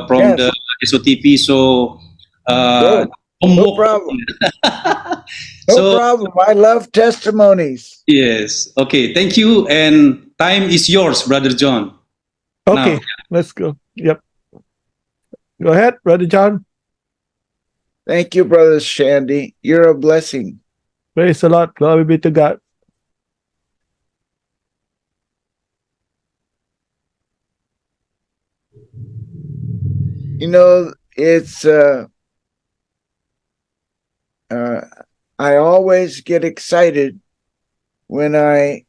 from Yes. the SOTP. So, Go. No homework. problem. No So, problem. I love testimonies. yes. Okay. Thank you. And time is yours, Brother John. Okay, Now, let's go. Yep. Go ahead, Brother John. Thank you, Brother Shandy. You're a blessing. Praise the Lord. Glory be to God. You know, it's I always get excited when I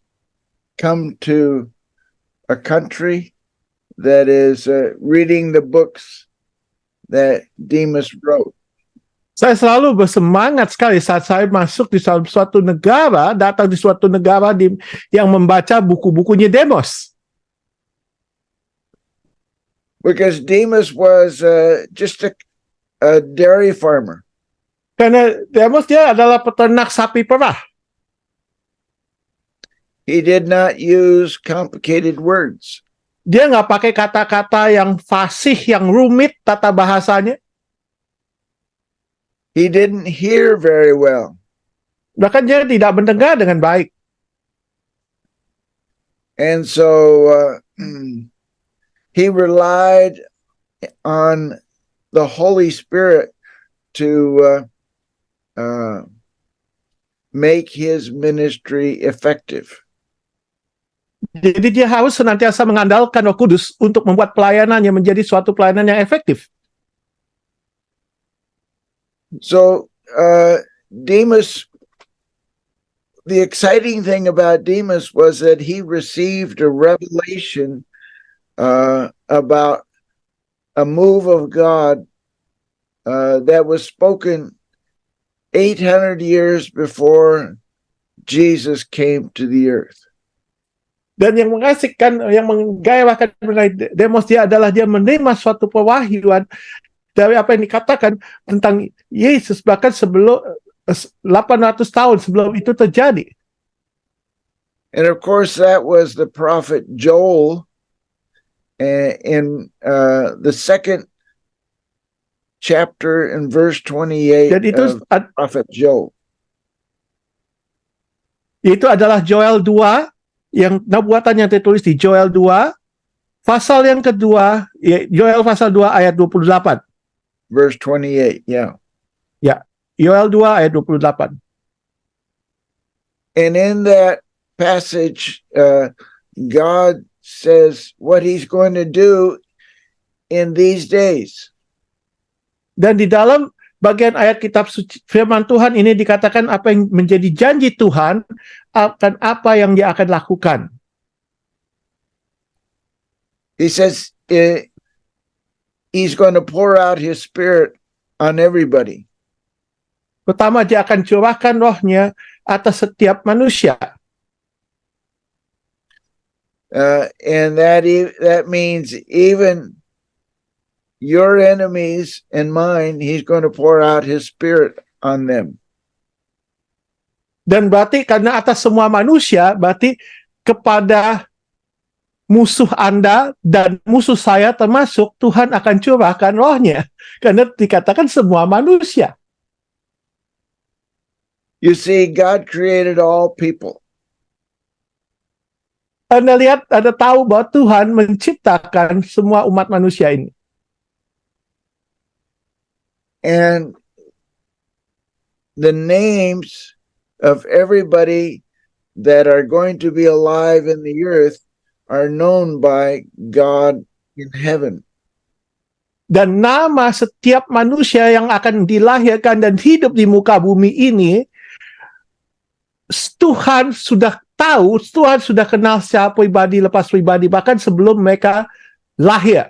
come to a country that is reading the books that Demas wrote. Saya selalu bersemangat sekali saat saya masuk di suatu negara, datang di suatu negara yang membaca buku-bukunya Demos. Because Demas was just a dairy farmer. Karena Demos dia adalah peternak sapi perah. He did not use complicated words. Dia nggak pakai kata-kata yang fasih, yang rumit tata bahasanya. He didn't hear very well. Bahkan dia tidak mendengar dengan baik. And so he relied on the Holy Spirit to make his ministry effective. Jadi dia harus senantiasa mengandalkan Roh Kudus untuk membuat pelayanannya menjadi suatu pelayanan yang efektif. So Demas, the exciting thing about Demas was that he received a revelation about a move of God that was spoken 800 years before Jesus came to the earth. Dan yang mengasihkan, yang menggairahkan Demos dia adalah dia menerima suatu pewahyuan dari apa yang dikatakan tentang Yesus bahkan sebelum 800 tahun sebelum itu terjadi. And of course that was the prophet Joel in the second chapter in verse 28 of prophet Joel. Itu adalah Joel 2 yang nubuatan yang tertulis di Joel 2 pasal yang kedua, Joel pasal 2 ayat 28. Verse 28, yeah. Ya, Yoel 2 ayat 28. And in that passage, God says what he's going to do in these days. Dan di dalam bagian ayat kitab suci firman Tuhan ini dikatakan apa yang menjadi janji Tuhan akan apa yang dia akan lakukan. He says he's going to pour out his spirit on everybody. Pertama, dia akan curahkan rohnya atas setiap manusia. And that means even your enemies and mine, he's going to pour out his spirit on them. Dan berarti karena atas semua manusia, berarti kepada musuh Anda dan musuh saya termasuk Tuhan akan curahkan rohnya. Karena dikatakan semua manusia. You see, God created all people. Anda lihat, Anda tahu bahwa Tuhan menciptakan semua umat manusia ini. And the names of everybody that are going to be alive in the earth are known by God in heaven. Dan nama setiap manusia yang akan dilahirkan dan hidup di muka bumi ini, Tuhan sudah tahu, Tuhan sudah kenal secara pribadi lepas pribadi, bahkan sebelum mereka lahir.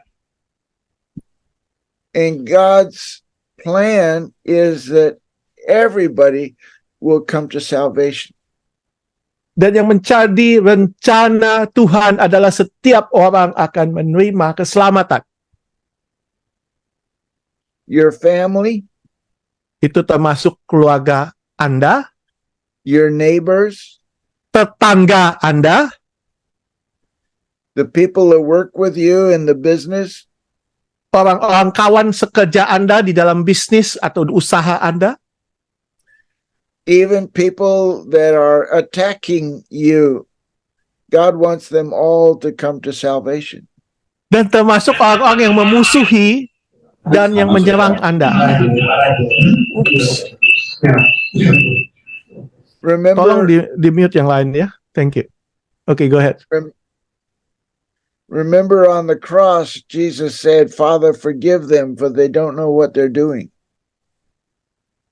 And God's plan is that everybody will come to salvation. Dan yang menjadi rencana Tuhan adalah setiap orang akan menerima keselamatan. Your family, itu termasuk keluarga Anda, your neighbors, tetangga Anda, the people that work with you in the business, orang-orang kawan sekerja Anda di dalam bisnis atau usaha Anda, even people that are attacking you. God wants them all to come to salvation. dan termasuk orang-orang yang memusuhi dan yang menyerang Anda. Oops. Tolong Remember, di mute yang lain ya. Thank you. Okay, go ahead. remember on the cross, Jesus said, Father, forgive them, for they don't know what they're doing.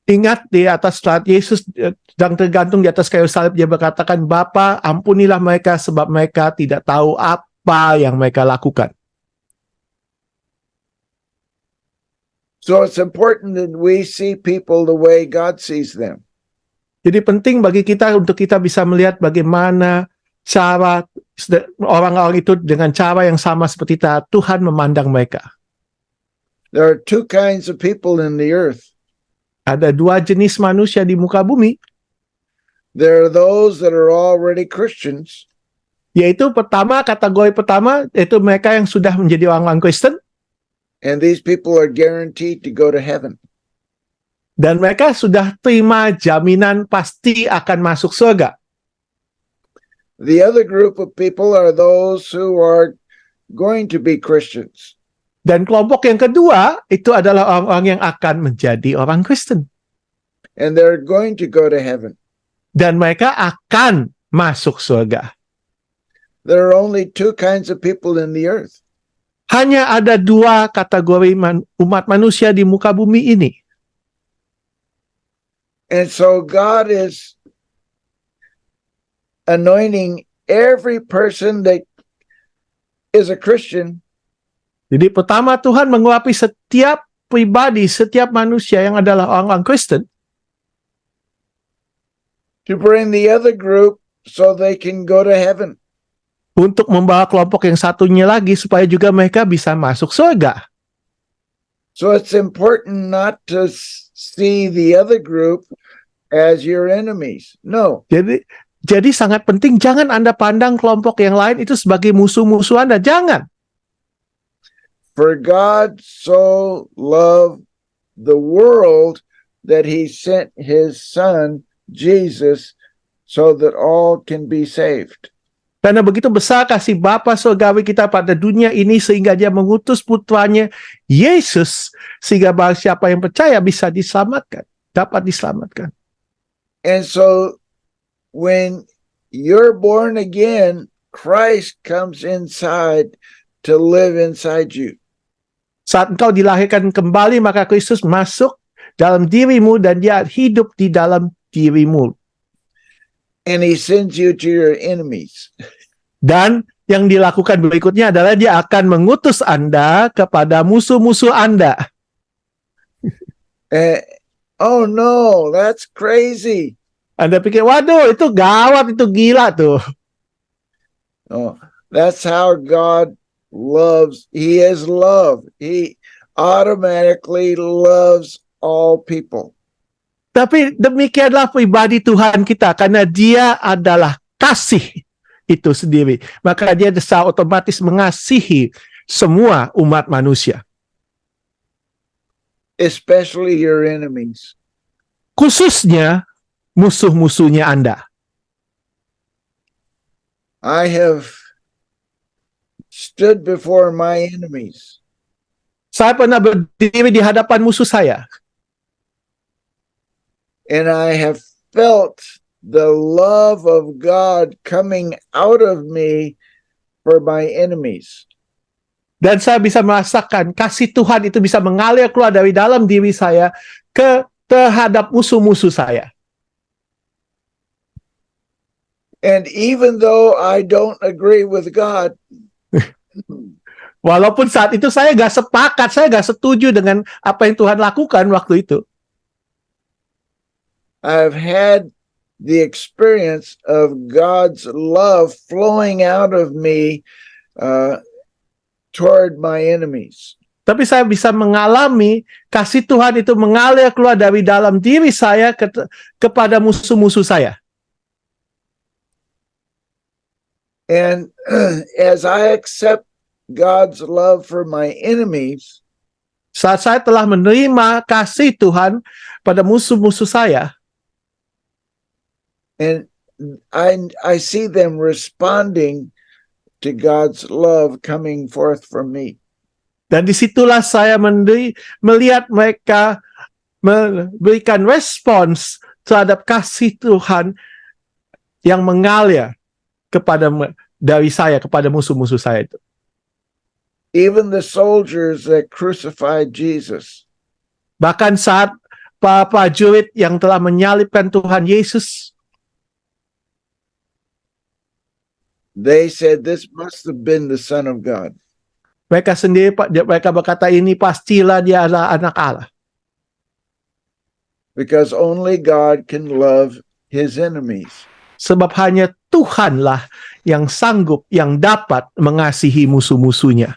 Ingat di atas saat Yesus sedang tergantung di atas kayu salib, dia berkatakan, Bapa, ampunilah mereka sebab mereka tidak tahu apa yang mereka lakukan. So it's important that we see people the way God sees them. Jadi penting bagi kita untuk kita bisa melihat bagaimana cara orang-orang itu dengan cara yang sama seperti Tuhan memandang mereka. There are two kinds of people in the earth. Ada dua jenis manusia di muka bumi, There are those that are already Christians, yaitu kategori pertama, yaitu mereka yang sudah menjadi orang-orang Kristen, and these people are guaranteed to go to heaven. dan mereka sudah terima jaminan pasti akan masuk surga. The other group of people are those who are going to be Christians. Dan kelompok yang kedua, itu adalah orang-orang yang akan menjadi orang Kristen. And they're going to go to heaven. Dan mereka akan masuk surga. There are only two kinds of people in the earth. Hanya ada dua kategori umat manusia di muka bumi ini. And so God is anointing every person that is a Christian Jadi pertama Tuhan mengurapi setiap pribadi, setiap manusia yang adalah orang-orang Kristen, to bring the other group so they can go to heaven. untuk membawa kelompok yang satunya lagi supaya juga mereka bisa masuk surga. So it's important not to see the other group as your enemies. No, Jadi sangat penting jangan Anda pandang kelompok yang lain itu sebagai musuh-musuh Anda. Jangan. for God so loved the world that he sent his son Jesus so that all can be saved. Karena begitu besar kasih Bapa surgawi kita pada dunia ini sehingga dia mengutus putranya Yesus sehingga barang siapa yang percaya bisa diselamatkan, dapat diselamatkan. And so when you're born again, Christ comes inside to live inside you. Saat engkau dilahirkan kembali maka Kristus masuk dalam dirimu dan dia hidup di dalam dirimu. And he sends you to your enemies. Dan yang dilakukan berikutnya adalah dia akan mengutus Anda kepada musuh-musuh Anda. Oh no, that's crazy. Anda pikir, waduh itu gawat, itu gila tuh. Oh, that's how God loves. He is love. He automatically loves all people. Tapi demikianlah pribadi Tuhan kita, karena dia adalah kasih itu sendiri. Maka dia secara otomatis mengasihi semua umat manusia. Especially your enemies. Khususnya musuh-musuhnya Anda. I have stood before my enemies. Saya pernah berdiri di hadapan musuh saya. And I have felt the love of God coming out of me for my enemies. Dan saya bisa merasakan kasih Tuhan itu bisa mengalir keluar dari dalam diri saya terhadap musuh-musuh saya. And even though I don't agree with God, Walaupun saat itu saya gak sepakat, saya gak setuju dengan apa yang Tuhan lakukan waktu itu. I've had the experience of God's love flowing out of me toward my enemies. Tapi saya bisa mengalami kasih Tuhan itu mengalir keluar dari dalam diri saya kepada musuh-musuh saya. And as I accept God's love for my enemies, Saat saya telah menerima kasih Tuhan pada musuh-musuh saya, and I see them responding to God's love coming forth from me. dan disitulah saya melihat mereka memberikan respons terhadap kasih Tuhan yang mengalir dari saya kepada musuh-musuh saya itu. Even the soldiers that crucified Jesus, Bahkan saat para prajurit yang telah menyalibkan Tuhan Yesus, they said this must have been the Son of God. mereka berkata ini pastilah dia adalah anak Allah. Because only God can love his enemies. Sebab hanya Tuhanlah yang sanggup, yang dapat mengasihi musuh-musuhnya.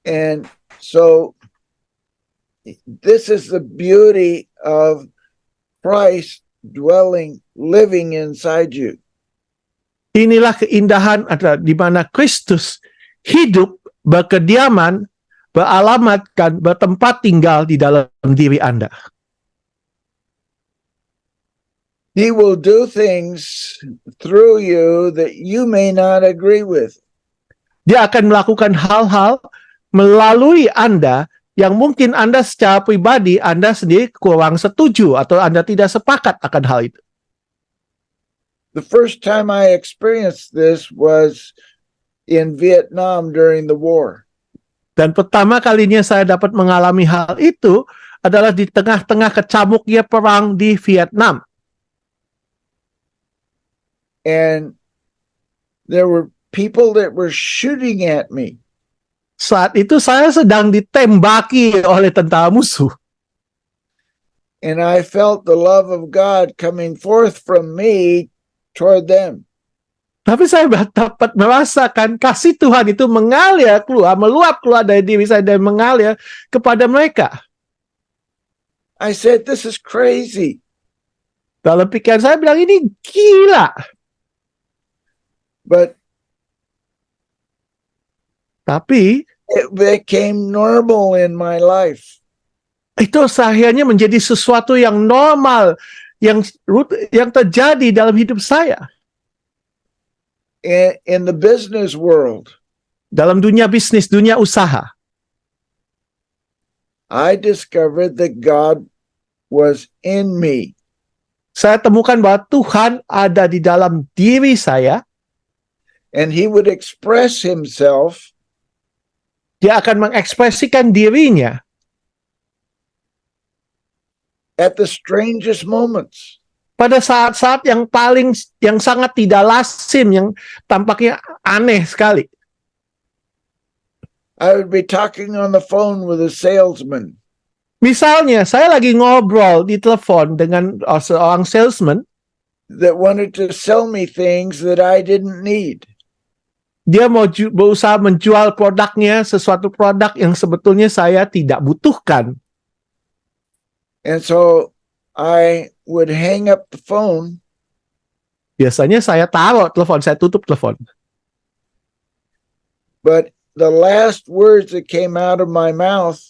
And so this is the beauty of Christ living inside you. Inilah keindahan adalah di mana Kristus hidup, berkediaman, beralamatkan, bertempat tinggal di dalam diri Anda. He will do things through you that you may not agree with. Dia akan melakukan hal-hal melalui Anda yang mungkin Anda secara pribadi Anda sendiri kurang setuju atau Anda tidak sepakat akan hal itu. The first time I experienced this was in Vietnam during the war. Dan pertama kalinya saya dapat mengalami hal itu adalah di tengah-tengah kecamuknya perang di Vietnam. And there were people that were shooting at me. Saat itu saya sedang ditembaki oleh tentara musuh. And I felt the love of God coming forth from me toward them. Tapi saya dapat merasakan kasih Tuhan itu mengalir keluar, meluap keluar dari diri saya dan mengalir kepada mereka. I said, this is crazy. Dalam pikiran saya bilang ini gila. But Tapi it became normal in my life. itu akhirnya menjadi sesuatu yang normal, yang terjadi dalam hidup saya. In the business world, Dalam dunia bisnis, dunia usaha, I discovered that God was in me. saya temukan bahwa Tuhan ada di dalam diri saya. And he would express himself Dia akan mengekspresikan dirinya at the strangest moments. pada saat-saat yang sangat tidak lazim, yang tampaknya aneh sekali. I would be talking on the phone with a salesman. Misalnya, saya lagi ngobrol di telepon dengan seorang salesman. That wanted to sell me things that I didn't need. Dia mau berusaha menjual produknya, sesuatu produk yang sebetulnya saya tidak butuhkan. And so I would hang up the phone. Biasanya saya taruh telepon, saya tutup telepon. But the last words that came out of my mouth,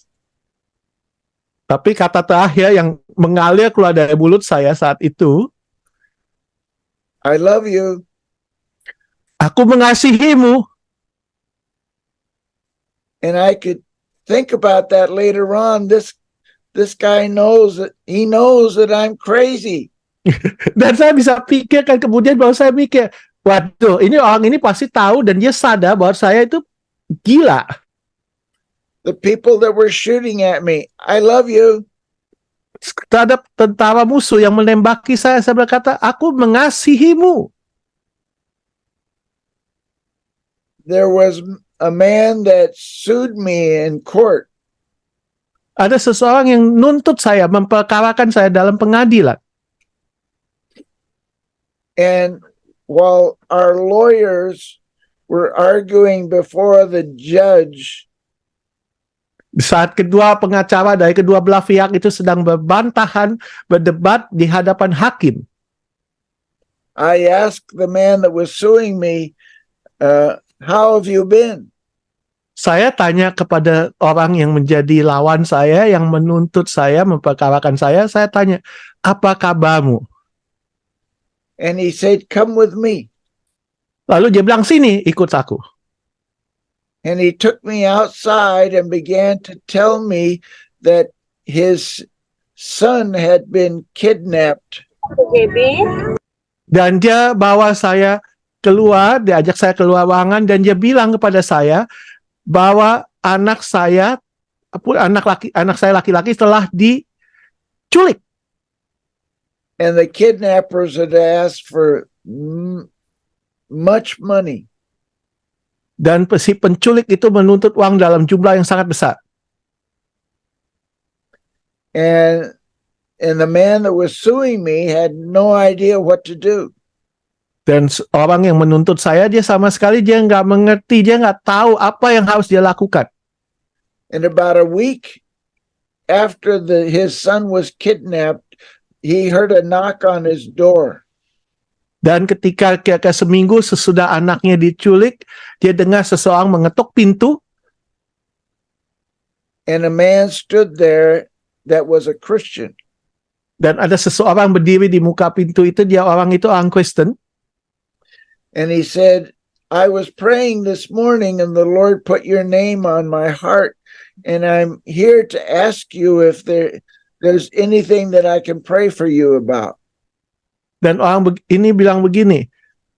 Tapi kata terakhir yang mengalir keluar dari mulut saya saat itu, I love you. aku mengasihimu. And I could think about that later on. This guy knows that I'm crazy. Dan saya bisa pikirkan kemudian bahwa saya mikir, waduh, ini orang ini pasti tahu dan dia sadar bahwa saya itu gila. The people that were shooting at me, I love you. Terhadap tentara musuh yang menembaki saya berkata, aku mengasihimu. There was a man that sued me in court. Ada seseorang yang nuntut saya, memperkarakan saya dalam pengadilan. And while our lawyers were arguing before the judge, Saat kedua pengacara dari kedua belah pihak itu sedang berbantahan, berdebat di hadapan hakim. I asked the man that was suing me, how have you been? saya tanya kepada orang yang menjadi lawan saya, yang menuntut saya, memperkarakan saya tanya, apa kabarmu? And he said, "Come with me." Lalu dia bilang, sini, ikut aku. And he took me outside and began to tell me that his son had been kidnapped. Dan dia bawa saya keluar, dia ajak saya keluar ruangan, dan dia bilang kepada saya bahwa anak saya laki-laki telah diculik. And the kidnappers had asked for much money. Dan si penculik itu menuntut uang dalam jumlah yang sangat besar. And the man that was suing me had no idea what to do. Dan orang yang menuntut saya, dia sama sekali dia nggak mengerti, dia nggak tahu apa yang harus dia lakukan. And about a week after his son was kidnapped, he heard a knock on his door. Dan ketika seminggu sesudah anaknya diculik, dia dengar seseorang mengetuk pintu. And a man stood there that was a Christian. Dan ada seseorang berdiri di muka pintu itu, orang itu orang Kristen. And he said, "I was praying this morning and the Lord put your name on my heart. And I'm here to ask you if there's anything that I can pray for you about." Dan orang ini bilang begini,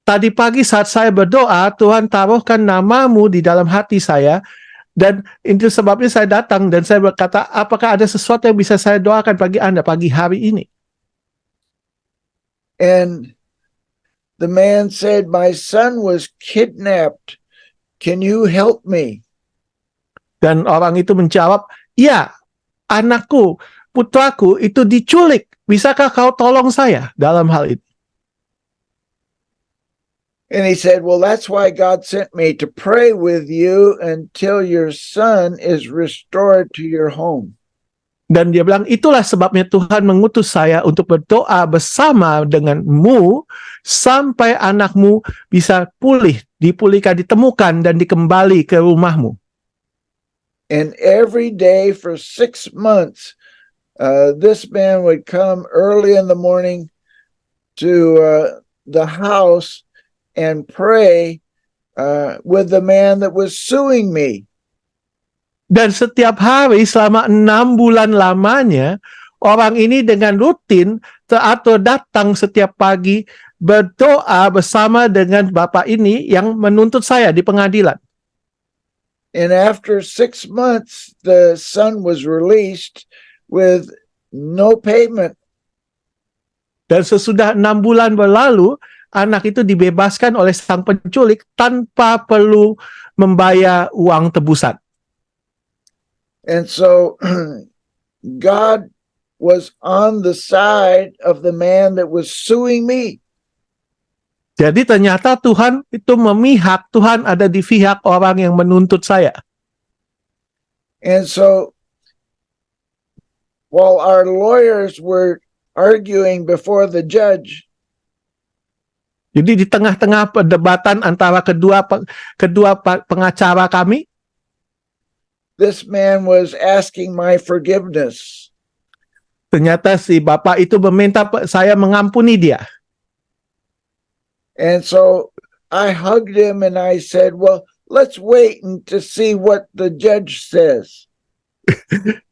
tadi pagi saat saya berdoa, Tuhan taruhkan namamu di dalam hati saya. Dan itu sebabnya saya datang dan saya berkata, apakah ada sesuatu yang bisa saya doakan bagi Anda pagi hari ini? And the man said, "My son was kidnapped. Can you help me?" Dan orang itu menjawab, ya, anakku, putraku itu diculik. Bisakah kau tolong saya dalam hal ini? And he said, "Well, that's why God sent me to pray with you until your son is restored to your home." Dan dia bilang, itulah sebabnya Tuhan mengutus saya untuk berdoa bersama denganmu sampai anakmu bisa dipulihkan, ditemukan, dan dikembali ke rumahmu. And every day for 6 months, this man would come early in the morning to the house and pray with the man that was suing me. Dan setiap hari selama 6 bulan lamanya, orang ini dengan rutin teratur datang setiap pagi berdoa bersama dengan bapak ini yang menuntut saya di pengadilan. And after 6 months, the son was released with no payment. Dan sesudah 6 bulan berlalu, anak itu dibebaskan oleh sang penculik tanpa perlu membayar uang tebusan. And so God was on the side of the man that was suing me. Jadi ternyata Tuhan itu memihak, Tuhan ada di pihak orang yang menuntut saya. And so while our lawyers were arguing before the judge, jadi di tengah-tengah perdebatan antara kedua pengacara kami, this man was asking my forgiveness. ternyata si bapak itu meminta saya mengampuni dia. And so I hugged him and I said, "Well, let's wait to see what the judge says."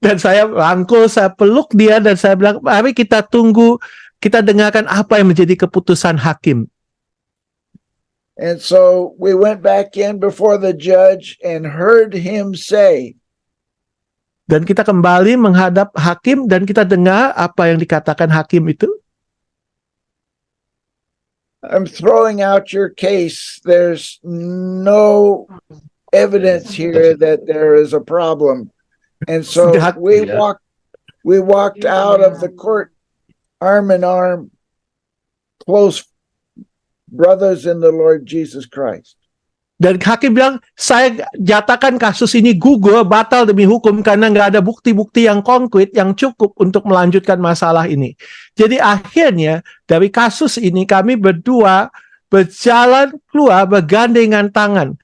Dan saya rangkul, saya peluk dia dan saya bilang, mari kita tunggu, kita dengarkan apa yang menjadi keputusan hakim. And so we went back in before the judge and heard him say, Dan kita kembali menghadap hakim dan kita dengar apa yang dikatakan hakim itu. "I'm throwing out your case. There's no evidence here that there is a problem." And so we walked out of the court arm in arm, close brothers in the Lord Jesus Christ. Dan hakim bilang, saya nyatakan kasus ini gugur, batal demi hukum karena nggak ada bukti-bukti yang konkret yang cukup untuk melanjutkan masalah ini. Jadi akhirnya dari kasus ini kami berdua berjalan keluar bergandengan tangan.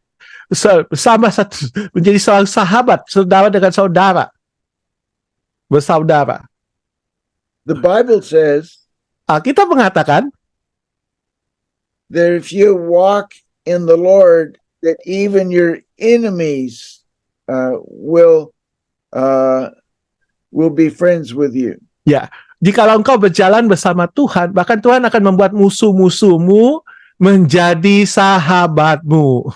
bersama satu, menjadi seorang sahabat, saudara dengan saudara, bersaudara. The Bible says Alkitab mengatakan that if you walk in the Lord, that even your enemies will be friends with you. ya, jikalau engkau berjalan bersama Tuhan, bahkan Tuhan akan membuat musuh-musuhmu menjadi sahabatmu.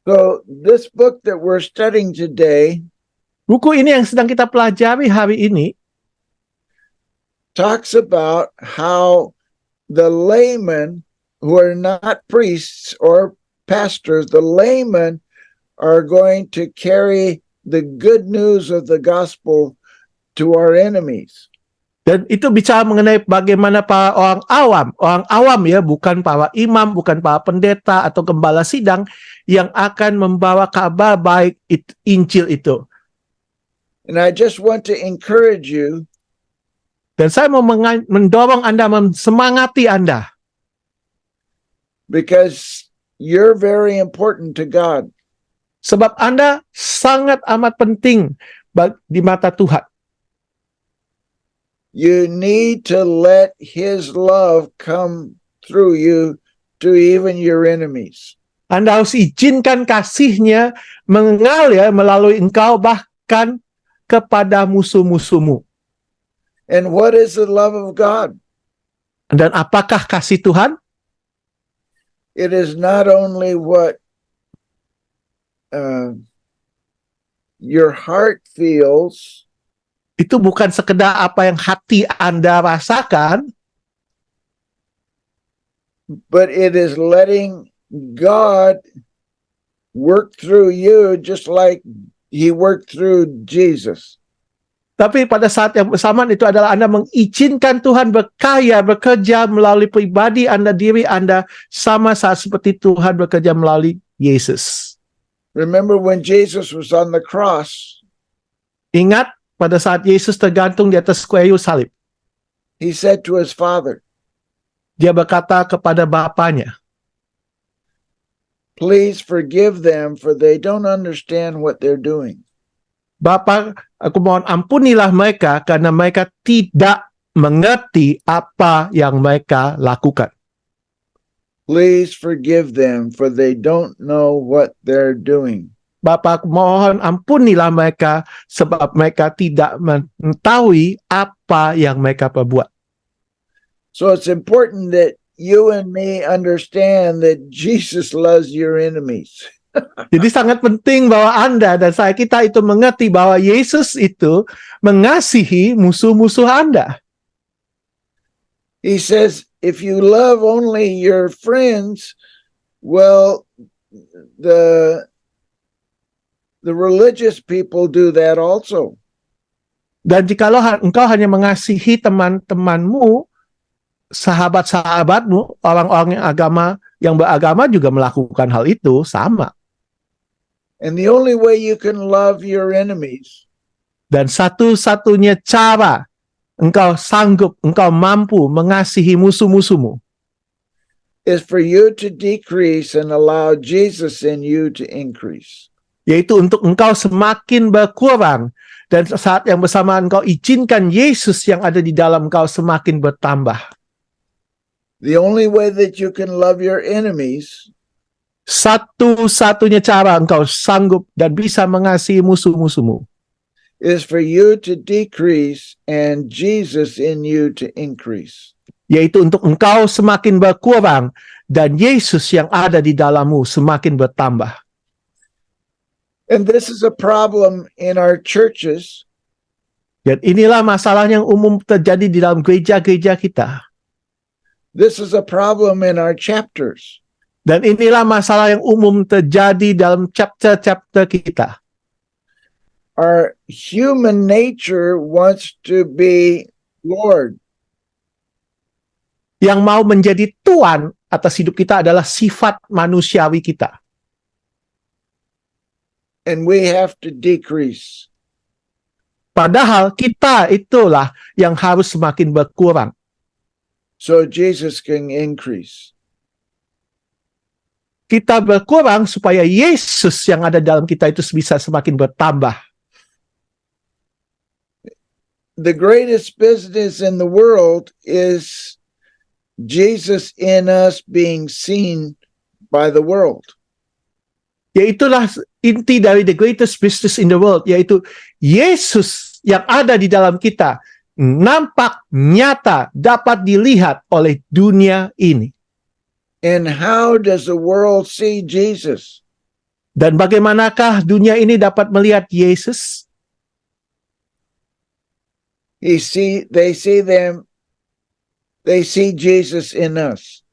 So this book that we're studying today Buku ini yang sedang kita pelajari hari ini talks about how the laymen who are not priests or pastors, the laymen are going to carry the good news of the gospel to our enemies. dan itu bicara mengenai bagaimana para orang awam ya, bukan para imam, bukan para pendeta atau gembala sidang yang akan membawa kabar baik Injil itu. And I just want to encourage you Dan saya mau mendorong Anda, semangati Anda. because you're very important to God. Sebab Anda sangat amat penting di mata Tuhan. You need to let his love come through you to even your enemies. Anda harus izinkan kasih-Nya mengalir melalui engkau bahkan kepada musuh-musuhmu. And what is the love of God? Dan apakah kasih Tuhan? It is not only what your heart feels, Itu bukan sekedar apa yang hati Anda rasakan, but it is letting God work through you just like he worked through Jesus. tapi pada saat yang bersamaan itu adalah Anda mengizinkan Tuhan bekerja melalui pribadi Anda, diri Anda, sama saat seperti Tuhan bekerja melalui Yesus. Remember when Jesus was on the cross, Ingat pada saat Yesus tergantung di atas kayu salib, he said to his Father, Dia berkata kepada Bapanya, please forgive them for they don't understand what they're doing. Bapa, aku mohon ampunilah mereka karena mereka tidak mengerti apa yang mereka lakukan. Please forgive them for they don't know what they're doing. Bapa, aku mohon ampunilah mereka sebab mereka tidak mengetahui apa yang mereka perbuat. So it's important that you and me understand that Jesus loves your enemies. Jadi sangat penting bahwa Anda dan kita itu mengerti bahwa Yesus itu mengasihi musuh-musuh Anda. He says, if you love only your friends, well, the religious people do that also. Dan jikalau engkau hanya mengasihi teman-temanmu, sahabat-sahabatmu, orang-orang yang beragama juga melakukan hal itu sama. And the only way you can love your enemies Dan satu-satunya cara engkau mampu mengasihi musuh-musuhmu is for you to decrease and allow Jesus in you to increase. yaitu untuk engkau semakin berkurang dan saat yang bersamaan engkau izinkan Yesus yang ada di dalam engkau semakin bertambah. The only way that you can love your enemies Satu-satunya cara engkau sanggup dan bisa mengasihi musuh-musuhmu is for you to decrease and Jesus in you to increase. yaitu untuk engkau semakin berkurang dan Yesus yang ada di dalammu semakin bertambah. And this is a problem in our churches Dan inilah masalah yang umum terjadi di dalam gereja-gereja kita. This is a problem in our chapters. Dan inilah masalah yang umum terjadi dalam chapter-chapter kita. Our human nature wants to be Lord. Yang mau menjadi tuan atas hidup kita adalah sifat manusiawi kita. And we have to decrease. Padahal kita itulah yang harus semakin berkurang. So Jesus can increase. kita berkurang supaya Yesus yang ada dalam kita itu bisa semakin bertambah. The greatest business in the world is Jesus in us being seen by the world. Yaitulah inti dari the greatest business in the world, yaitu Yesus yang ada di dalam kita nampak nyata dapat dilihat oleh dunia ini. And how does the world see Jesus? Dan bagaimanakah dunia ini dapat melihat Yesus? They see Jesus in us.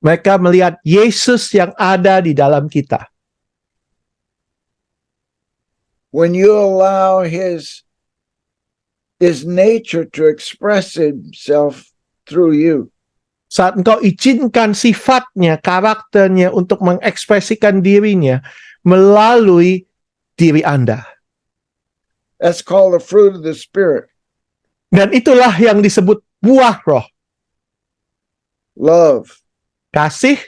Mereka melihat Yesus yang ada di dalam kita. When you allow his nature to express himself through you, Saat engkau izinkan sifatnya, karakternya untuk mengekspresikan dirinya melalui diri Anda. that's called the fruit of the Spirit. Dan itulah yang disebut buah roh. Love, Kasih,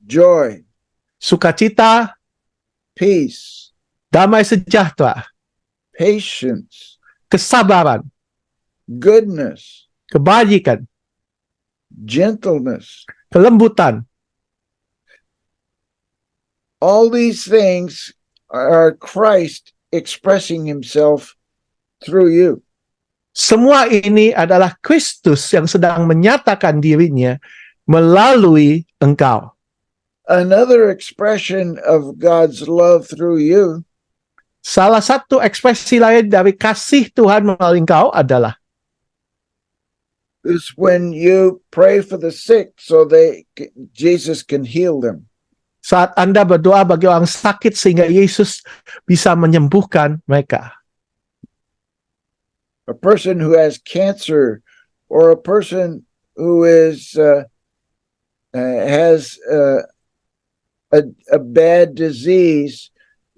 joy, sukacita, peace, damai sejahtera, patience, kesabaran, goodness, kebajikan, gentleness. kelembutan. All these things are Christ expressing himself through you. Semua ini adalah Kristus yang sedang menyatakan dirinya melalui engkau. Another expression of God's love through you Salah satu ekspresi lain dari kasih Tuhan melalui engkau adalah is when you pray for the sick so Jesus can heal them. saat Anda berdoa bagi orang sakit sehingga Yesus bisa menyembuhkan mereka. A person who has cancer or a person who has a bad disease,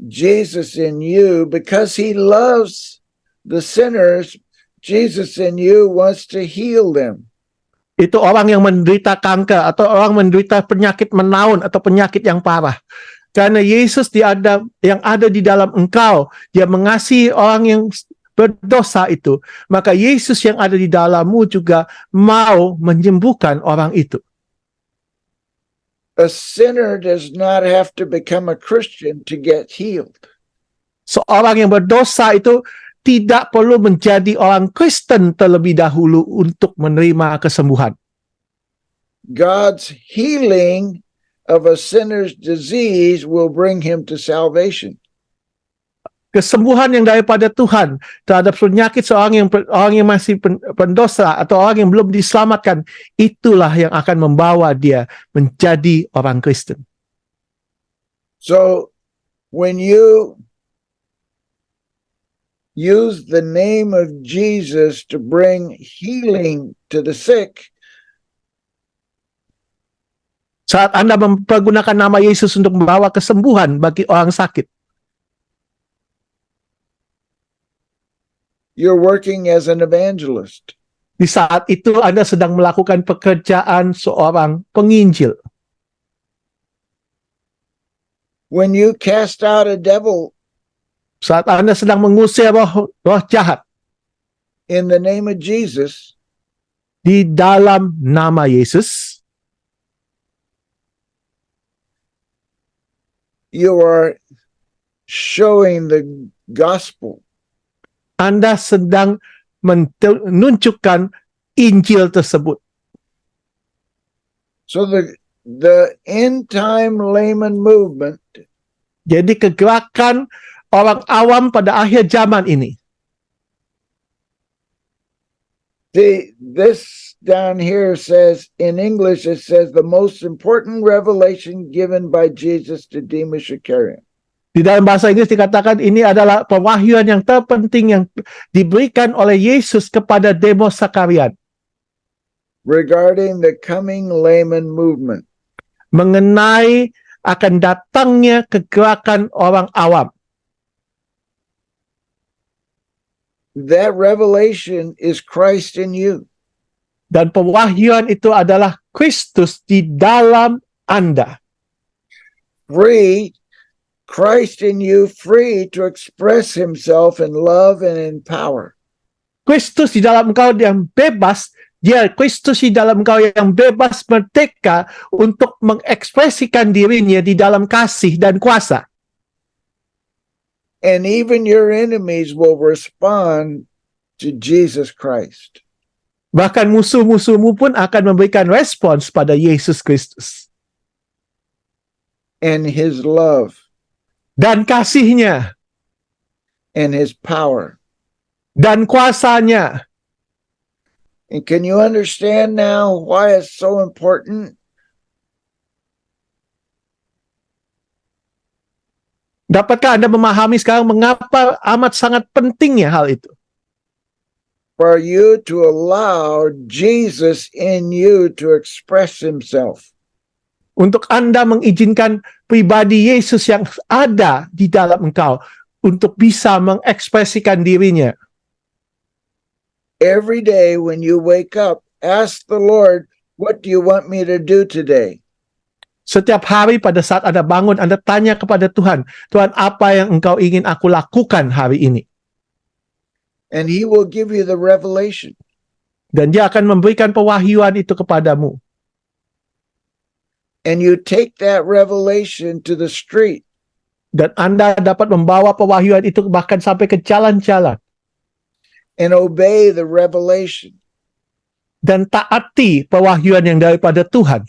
Jesus in you, because he loves the sinners, Jesus in you wants to heal them. Itu orang yang menderita kanker atau orang menderita penyakit menaun atau penyakit yang parah. Karena Yesus yang ada di dalam engkau, dia mengasihi orang yang berdosa itu, maka Yesus yang ada di dalammu juga mau menyembuhkan orang itu. A sinner does not have to become a Christian to get healed. Seorang yang berdosa itu tidak perlu menjadi orang Kristen terlebih dahulu untuk menerima kesembuhan. God's healing of a sinner's disease will bring him to salvation. Kesembuhan yang daripada Tuhan terhadap penyakit orang yang masih pendosa atau orang yang belum diselamatkan, itulah yang akan membawa dia menjadi orang Kristen. So when you use the name of Jesus to bring healing to the sick, saat Anda mempergunakan nama Yesus untuk membawa kesembuhan bagi orang sakit, you're working as an evangelist. di saat itu Anda sedang melakukan pekerjaan seorang penginjil. When you cast out a devil Saat Anda sedang mengusir roh jahat in the name of Jesus, di dalam nama Yesus, you are showing the gospel. Anda sedang menunjukkan Injil tersebut. So the end time layman movement Jadi kegerakan orang awam pada akhir zaman ini. This down here says, in English, it says the most important revelation given by Jesus to Demas Shakarian. Di dalam bahasa Inggris dikatakan ini adalah pewahyuan yang terpenting yang diberikan oleh Yesus kepada Demos Sakarian Regarding the coming layman movement. mengenai akan datangnya kegerakan orang awam. That revelation is Christ in you. Dan pewahyuan itu adalah Kristus di dalam Anda. free, Christ in you, free to express himself in love and in power. Kristus di dalam engkau yang bebas, Kristus di dalam engkau yang bebas merdeka untuk mengekspresikan dirinya di dalam kasih dan kuasa. And even your enemies will respond to Jesus Christ. Bahkan musuh-musuhmu pun akan memberikan respons pada Yesus Kristus. And his love Dan kasihnya, and his power. dan kuasanya. And can you understand now why it's so important? Dapatkah Anda memahami sekarang mengapa amat sangat pentingnya hal itu? For you to allow Jesus in you to express himself. Untuk Anda mengizinkan pribadi Yesus yang ada di dalam engkau untuk bisa mengekspresikan dirinya. Every day when you wake up, ask the Lord, what do you want me to do today? Setiap hari pada saat Anda bangun, Anda tanya kepada Tuhan, Tuhan, apa yang engkau ingin aku lakukan hari ini? And he will give you the revelation. Dan dia akan memberikan pewahyuan itu kepadamu. And you take that revelation to the street. Dan Anda dapat membawa pewahyuan itu bahkan sampai ke jalan-jalan. And obey the revelation. Dan taati pewahyuan yang daripada Tuhan.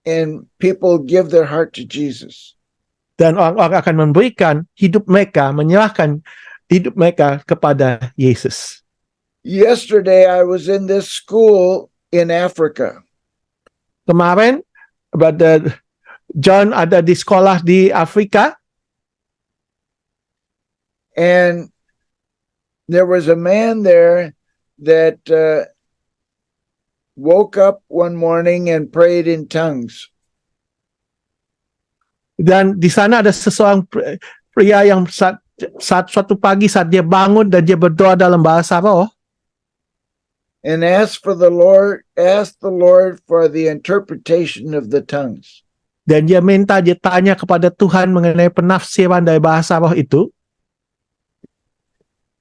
And people give their heart to Jesus. Dan orang-orang akan memberikan hidup mereka, menyerahkan hidup mereka kepada Yesus. Yesterday, I was in this school in Africa. Kemarin, Brother John ada di sekolah di Afrika. And there was a man there that woke up one morning and prayed in tongues. Dan di sana ada seseorang pria yang saat suatu pagi saat dia bangun dan dia berdoa dalam bahasa roh. And asked the Lord for the interpretation of the tongues. Dan dia tanya kepada Tuhan mengenai penafsiran dari bahasa roh itu.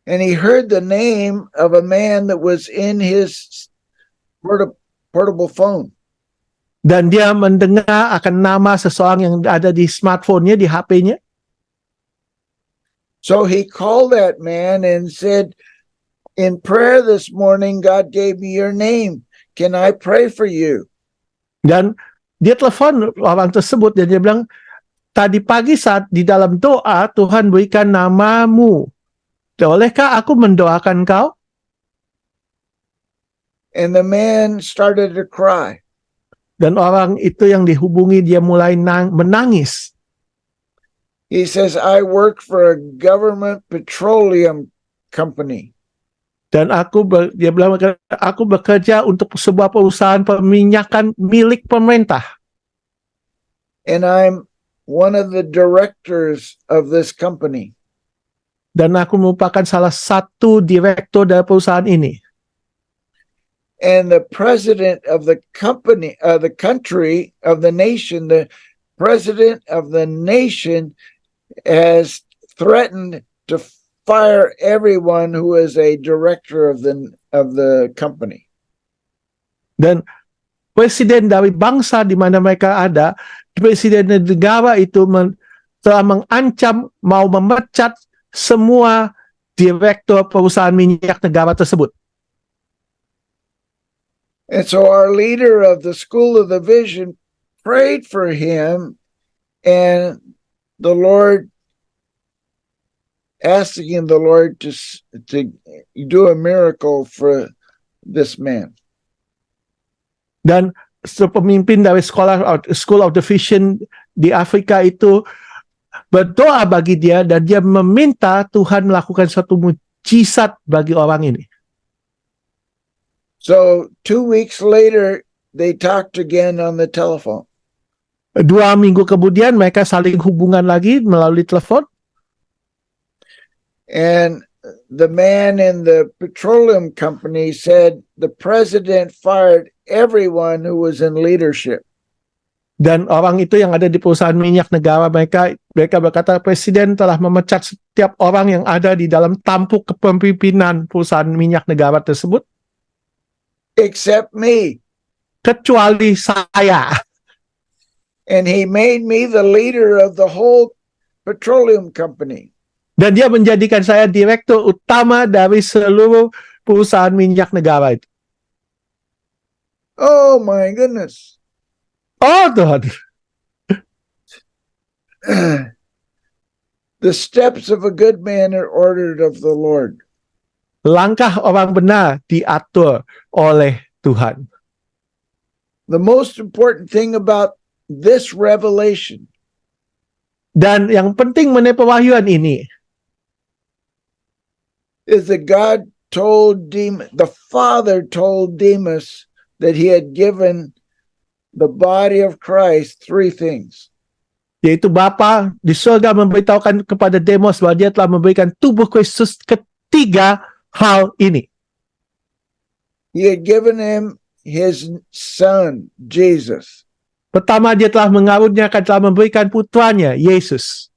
And he heard the name of a man that was in his portable phone. Dan dia mendengar akan nama seseorang yang ada di smartphone-nya, di HP-nya. So he called that man and said, in prayer this morning, God gave me your name. Can I pray for you? Dan dia telepon orang tersebut dan dia bilang, tadi pagi saat di dalam doa, Tuhan berikan namamu. Bolehkah aku mendoakan kau? And the man started to cry. Dan orang itu yang dihubungi, dia mulai menangis. He says, I work for a government petroleum company. Dan dia bilang, aku bekerja untuk sebuah perusahaan perminyakan milik pemerintah. And I'm one of the directors of this company. Dan aku merupakan salah satu direktur dari perusahaan ini. And the president of the company, the country of the nation, the president of the nation has threatened to fire everyone who is a director of the company. Dan presiden dari bangsa di mana mereka ada, presiden negara itu telah mengancam mau memecat semua direktur perusahaan minyak negara tersebut. And so our leader of the School of the Vision prayed for him, and the Lord, asking the Lord to do a miracle for this man. Dan pemimpin dari School of the Vision di Afrika itu berdoa bagi dia dan dia meminta Tuhan melakukan suatu mujizat bagi orang ini. So 2 weeks later, they talked again on the telephone. 2 minggu kemudian mereka saling hubungan lagi melalui telepon. And the man in the petroleum company said the president fired everyone who was in leadership. Dan orang itu yang ada di perusahaan minyak negara mereka berkata presiden telah memecat setiap orang yang ada di dalam tampuk kepemimpinan perusahaan minyak negara tersebut except me. kecuali saya. And he made me the leader of the whole petroleum company. Dan dia menjadikan saya direktur utama dari seluruh perusahaan minyak negara itu. Oh my goodness. Oh Tuhan. The steps of a good man are ordered of the Lord. Langkah orang benar diatur oleh Tuhan. The most important thing about this revelation Dan yang penting mengenai pewahyuan ini is that God told Demas, the Father told Demas that he had given the body of Christ three things. yaitu Bapa di surga memberitahukan kepada Demos bahwa dia telah memberikan tubuh Kristus ketiga hal ini. He had given him his son, Jesus. Pertama, dia telah mengaruniakan, telah memberikan putranya, Yesus.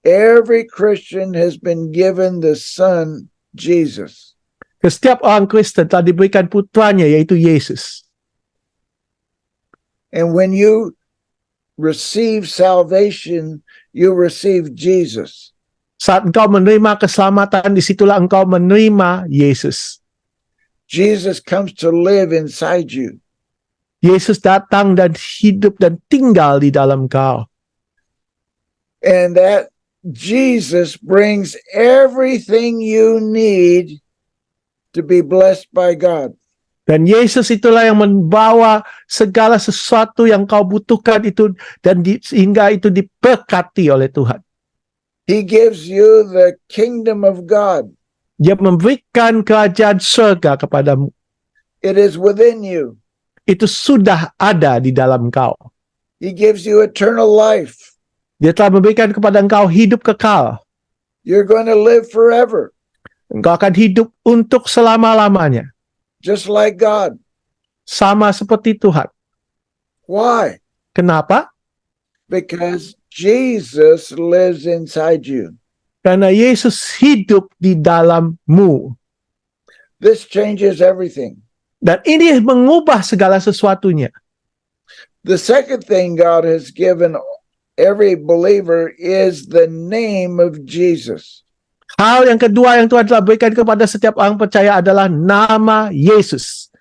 Every Christian has been given the son, Jesus. Setiap orang Kristen telah diberikan putranya, yaitu Yesus. And when you receive salvation, you receive Jesus. Saat engkau menerima keselamatan, disitulah engkau menerima Yesus. Jesus comes to live inside you. Yesus datang dan hidup dan tinggal di dalam engkau. And that Jesus brings everything you need to be blessed by God. Dan Yesus itulah yang membawa segala sesuatu yang kau butuhkan itu dan sehingga itu diberkati oleh Tuhan. He gives you the kingdom of God. Dia memberikan kerajaan surga kepadamu. It is within you. Itu sudah ada di dalam engkau. He gives you eternal life. Dia telah memberikan kepada engkau hidup kekal. You're going to live forever, Engkau akan hidup untuk selama-lamanya. just like God. Sama seperti Tuhan. Why? Kenapa? Because Jesus lives inside you. Karena Yesus hidup di dalammu. This changes everything. Dan ini mengubah segala sesuatunya. The second thing God has given every believer is the name of Jesus. Hal yang kedua yang Tuhan telah berikan kepada setiap orang percaya adalah nama Yesus.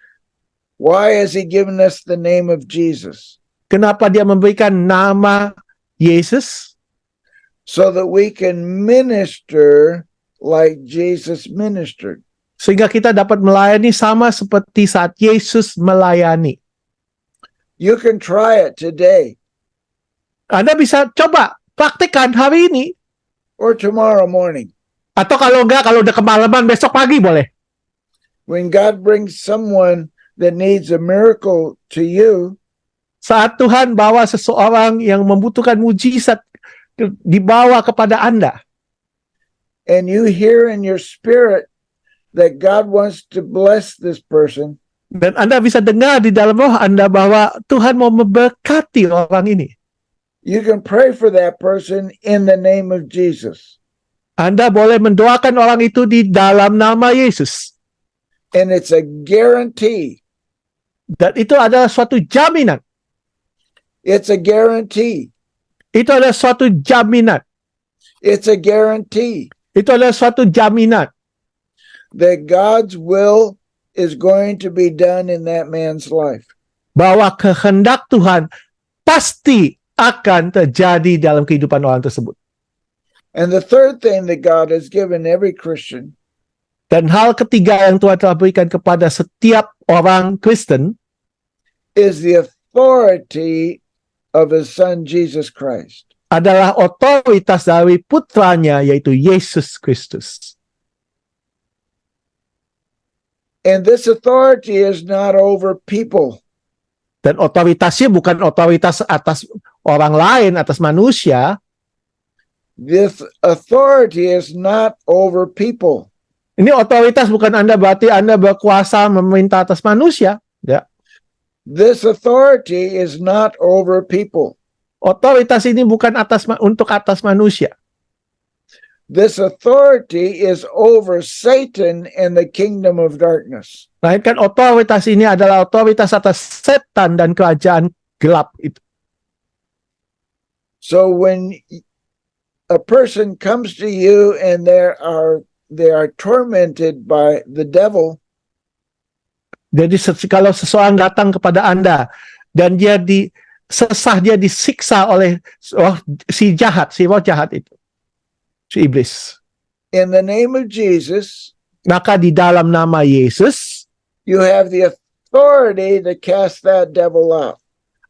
Why has he given us the name of Jesus? Kenapa dia memberikan nama Yesus? So that we can minister like Jesus ministered. Sehingga kita dapat melayani sama seperti saat Yesus melayani. You can try it today Anda bisa coba praktikkan hari ini. or tomorrow morning. Atau kalau enggak, kalau udah kemalaman, besok pagi boleh. When God brings someone that needs a miracle to you, Saat Tuhan bawa seseorang yang membutuhkan mujizat dibawa kepada Anda. and you hear in your spirit that God wants to bless this person, Dan Anda bisa dengar di dalam roh Anda bahwa Tuhan mau memberkati orang ini. you can pray for that person in the name of Jesus. Anda boleh mendoakan orang itu di dalam nama Yesus. And it's a guarantee. Dan itu adalah suatu jaminan. It's a guarantee. Itu adalah suatu jaminan. It's a guarantee Itu adalah suatu jaminan that God's will is going to be done in that man's life. bahwa kehendak Tuhan pasti akan terjadi dalam kehidupan orang tersebut. And the third thing that God has given every Christian Dan hal ketiga yang Tuhan telah berikan kepada setiap orang Kristen is the authority of his son Jesus Christ. adalah otoritas dari putranya, yaitu Yesus Kristus. And this authority is not over people. Dan otoritasnya bukan otoritas atas orang lain, atas manusia. This authority is not over people. Ini otoritas bukan berarti Anda berkuasa memerintah atas manusia. Ya. This authority is not over people. Otoritas ini bukan untuk atas manusia. This authority is over Satan and the kingdom of darkness. Melainkan otoritas ini adalah otoritas atas setan dan kerajaan gelap itu. So when a person comes to you and they are tormented by the devil, Jadi kalau seseorang datang kepada Anda dan dia disiksa oleh si roh jahat itu, si iblis. in the name of Jesus, Maka di dalam nama Yesus, you have the authority to cast that devil out.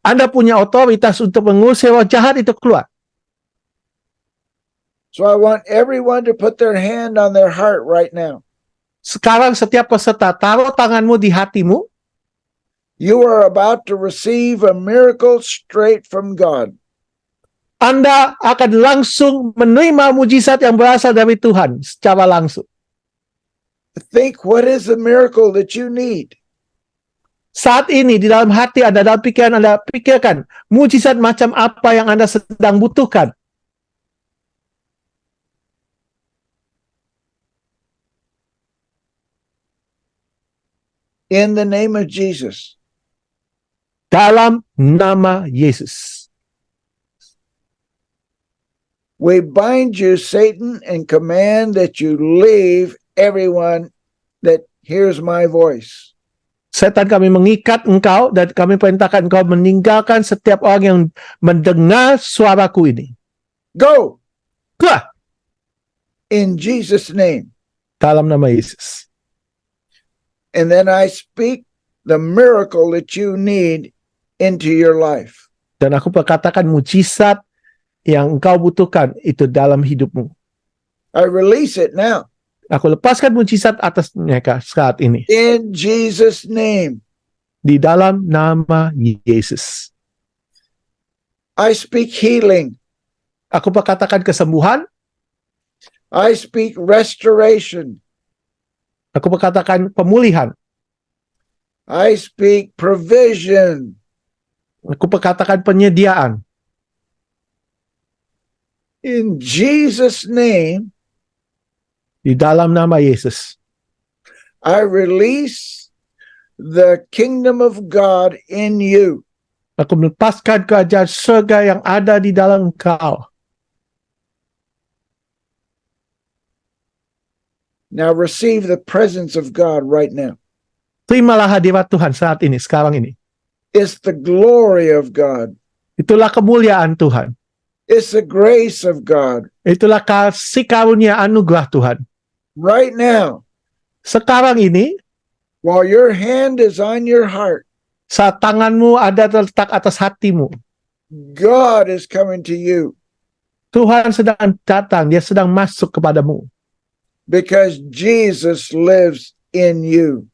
Anda punya otoritas untuk mengusir roh jahat itu keluar. So I want everyone to put their hand on their heart right now. Sekarang setiap peserta, taruh tanganmu di hatimu. You are about to receive a miracle straight from God. Anda akan langsung menerima mujizat yang berasal dari Tuhan secara langsung. Think, what is the miracle that you need? Saat ini di dalam hati Anda, dalam pikiran Anda, pikirkan mujizat macam apa yang Anda sedang butuhkan. In the name of Jesus. Dalam nama Yesus. We bind you, Satan, and command that you leave everyone that hears my voice. Setan, kami mengikat engkau dan kami perintahkan engkau meninggalkan setiap orang yang mendengar suaraku ini. Go! Keluar In Jesus' name. dalam nama Yesus. And then I speak the miracle that you need into your life. Dan aku berkatakan mujizat yang engkau butuhkan itu dalam hidupmu. I release it now. Aku lepaskan mujizat atas mereka saat ini. In Jesus' name. Di dalam nama Yesus. I speak healing. Aku berkatakan kesembuhan. I speak restoration. Aku berkatakan pemulihan. I speak provision. Aku berkatakan penyediaan. In Jesus' name, Di dalam nama Yesus. I release the kingdom of God in you. Aku melepaskan kerajaan surga yang ada di dalam engkau. Now receive the presence of God right now. Terimalah hadirat Tuhan saat ini, sekarang ini. It's the glory of God. Itulah kemuliaan Tuhan. It's the grace of God. Itulah kasih karunia anugerah Tuhan. Right now, Sekarang ini, while your hand is on your heart, saat tanganmu ada terletak atas hatimu, God is coming to you Tuhan sedang datang, dia sedang masuk kepadamu. because Jesus lives in you.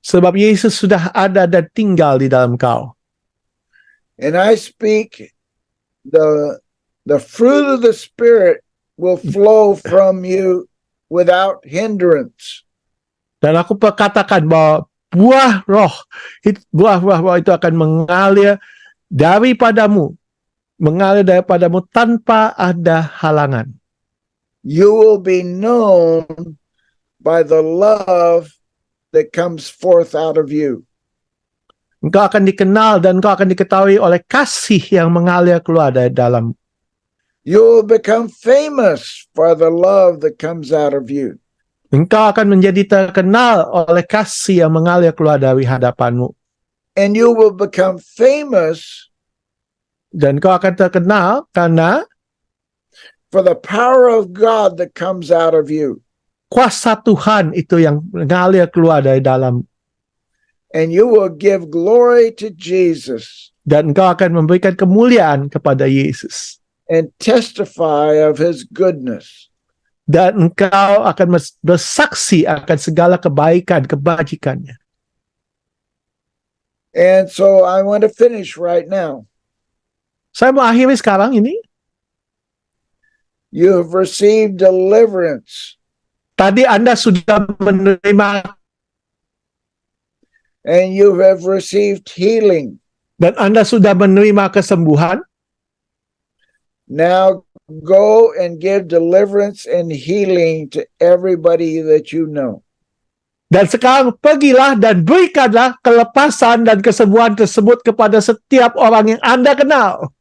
Sebab Yesus sudah ada dan tinggal di dalam kau. And I speak the fruit of the Spirit will flow from you without hindrance. Dan aku katakan bahwa buah roh itu akan mengalir daripadamu tanpa ada halangan. You will be known by the love that comes forth out of you. Engkau akan dikenal dan engkau akan diketahui oleh kasih yang mengalir keluar dari dalam. You will become famous for the love that comes out of you. Engkau akan menjadi terkenal oleh kasih yang mengalir keluar dari hadapanmu. And you will become famous Dan engkau akan terkenal karena for the power of God that comes out of you. kuasa Tuhan itu yang mengalir keluar dari dalam. And you will give glory to Jesus Dan engkau akan memberikan kemuliaan kepada Yesus. and testify of his goodness. Dan engkau akan bersaksi akan segala kebaikan, kebajikannya. And so I want to finish right now. Saya mau akhiri sekarang ini. You have received deliverance. Tadi Anda sudah menerima and you have received healing. dan Anda sudah menerima kesembuhan, Now go and give deliverance and healing to everybody that you know. dan sekarang pergilah dan berikanlah kelepasan dan kesembuhan tersebut kepada setiap orang yang Anda kenal.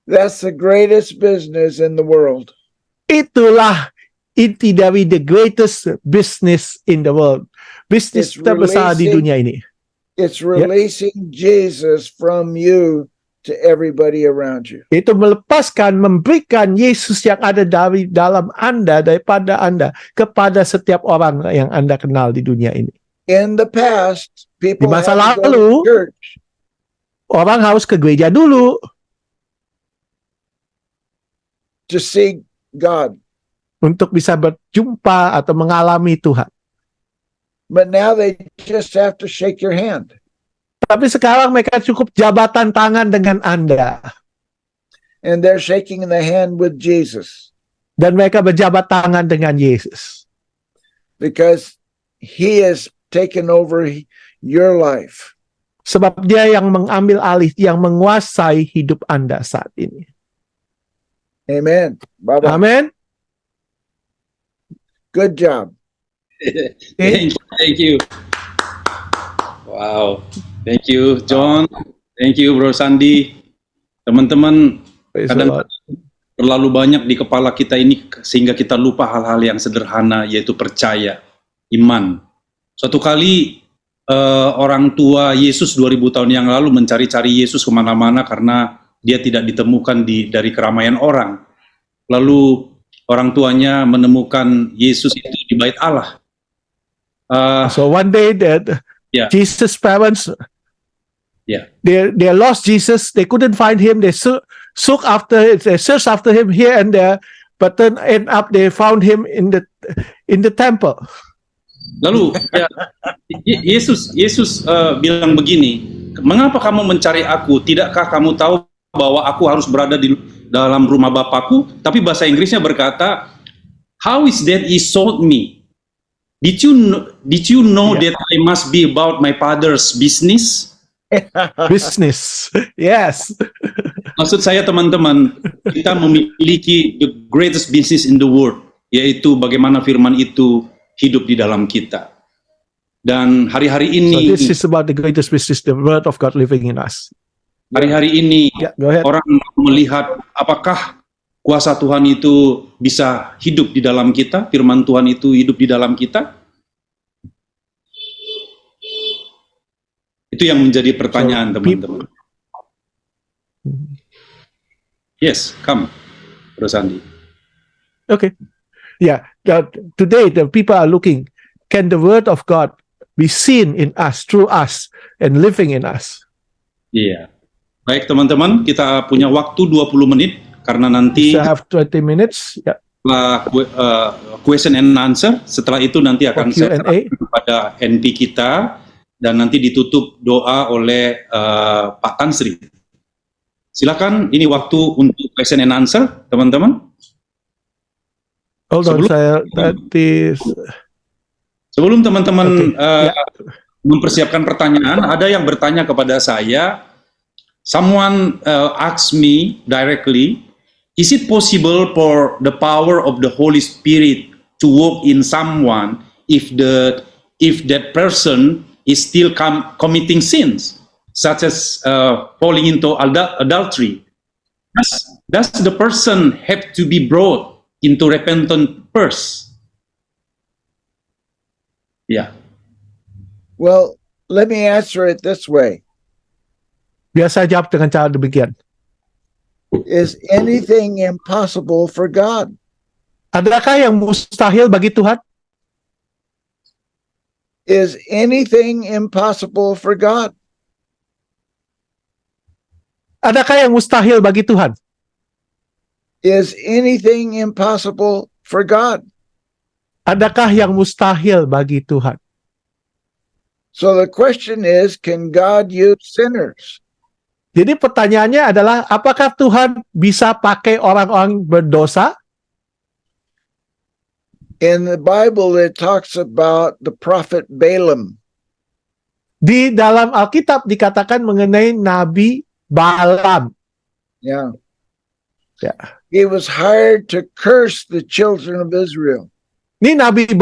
That's the greatest business in the world. Itulah inti dari the greatest business in the world. Bisnis It's terbesar di releasing- dunia ini. It's releasing Jesus from you to everybody around you. Itu melepaskan, memberikan Yesus yang ada dari dalam Anda, daripada Anda, kepada setiap orang yang Anda kenal di dunia ini. In the past, people Di masa had to go lalu, to church Orang harus ke gereja dulu to see God. untuk bisa berjumpa atau mengalami Tuhan. But now they just have to shake your hand. Tapi sekarang mereka cukup jabatan tangan dengan Anda. And they're shaking the hand with Jesus Dan mereka berjabat tangan dengan Yesus. because he has taken over your life. Sebab dia yang mengambil alih, yang menguasai hidup Anda saat ini. Amen. Bye-bye. Amin. Good job. Thank you. Wow. Thank you, John. Thank you, Bro Sandi. Teman-teman, Praise the kadang Lord. terlalu banyak di kepala kita ini sehingga kita lupa hal-hal yang sederhana, yaitu percaya, iman. Suatu kali orang tua Yesus 2000 tahun yang lalu mencari-cari Yesus kemana-mana karena dia tidak ditemukan dari keramaian orang. Lalu orang tuanya menemukan Yesus itu di bait Allah. So one day that Yeah. Jesus' parents, Yeah. they lost Jesus. They couldn't find him. They searched after him here and there, but then end up they found him in the temple. Lalu ya, Yesus bilang begini, mengapa kamu mencari aku? Tidakkah kamu tahu bahwa aku harus berada di dalam rumah Bapakku? Tapi bahasa Inggrisnya berkata, how is that he sought me? Did you know Yeah. that I must be about my father's business? Business. Yes. Maksud saya teman-teman, kita memiliki the greatest business in the world, yaitu bagaimana firman itu hidup di dalam kita. Dan hari-hari So ini, this is about the greatest business, the word of God living in us. hari-hari ini Yeah, go ahead. orang melihat apakah kuasa Tuhan itu bisa hidup di dalam kita, firman Tuhan itu hidup di dalam kita. Itu yang menjadi pertanyaan So, teman-teman. Yes, come, Bro Sandi. Okay. Yeah. Today the people are looking, can the word of God be seen in us, through us, and living in us? Iya. Baik teman-teman, kita punya waktu 20 menit karena nanti We have 20 minutes. Yeah. setelah question and answer, setelah itu nanti akan For saya Q&A. serahkan kepada NP kita dan nanti ditutup doa oleh Pak Tan Sri. Silakan, ini waktu untuk question and answer, teman-teman. Hold on, Sebelum teman-teman Okay. mempersiapkan pertanyaan, ada yang bertanya kepada saya. Someone asked me directly, is it possible for the power of the Holy Spirit to work in someone if that person is still committing sins, such as falling into adultery? Does the person have to be brought into repentance first? Yeah. Well, let me answer it this way. Biar saya jawab dengan cara demikian. Is anything impossible for God? Adakah yang mustahil bagi Tuhan? Is anything impossible for God? Adakah yang mustahil bagi Tuhan? Is anything impossible for God? Adakah yang mustahil bagi Tuhan? So the question is, can God use sinners? Jadi pertanyaannya adalah, apakah Tuhan bisa pakai orang-orang berdosa? In the Bible, it talks about the prophet Balaam. Di dalam Alkitab dikatakan mengenai Nabi Balaam. Yeah. Yeah. He was hired to curse the children of Israel. Ini Nabi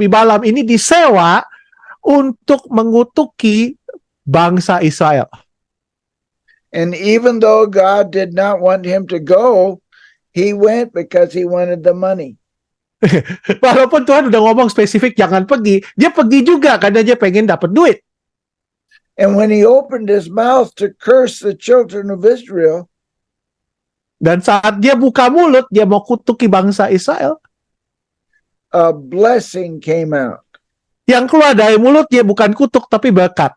Balaam ini disewa untuk mengutuki bangsa Israel. And even though God did not want him to go, he went because he wanted the money. Walaupun Tuhan udah ngomong spesifik jangan pergi, dia pergi juga karena dia pengen dapat duit. And when he opened his mouth to curse the children of Israel, Dan saat dia buka mulut, dia mau kutuki bangsa Israel, a blessing came out. yang keluar dari mulut dia bukan kutuk tapi berkat.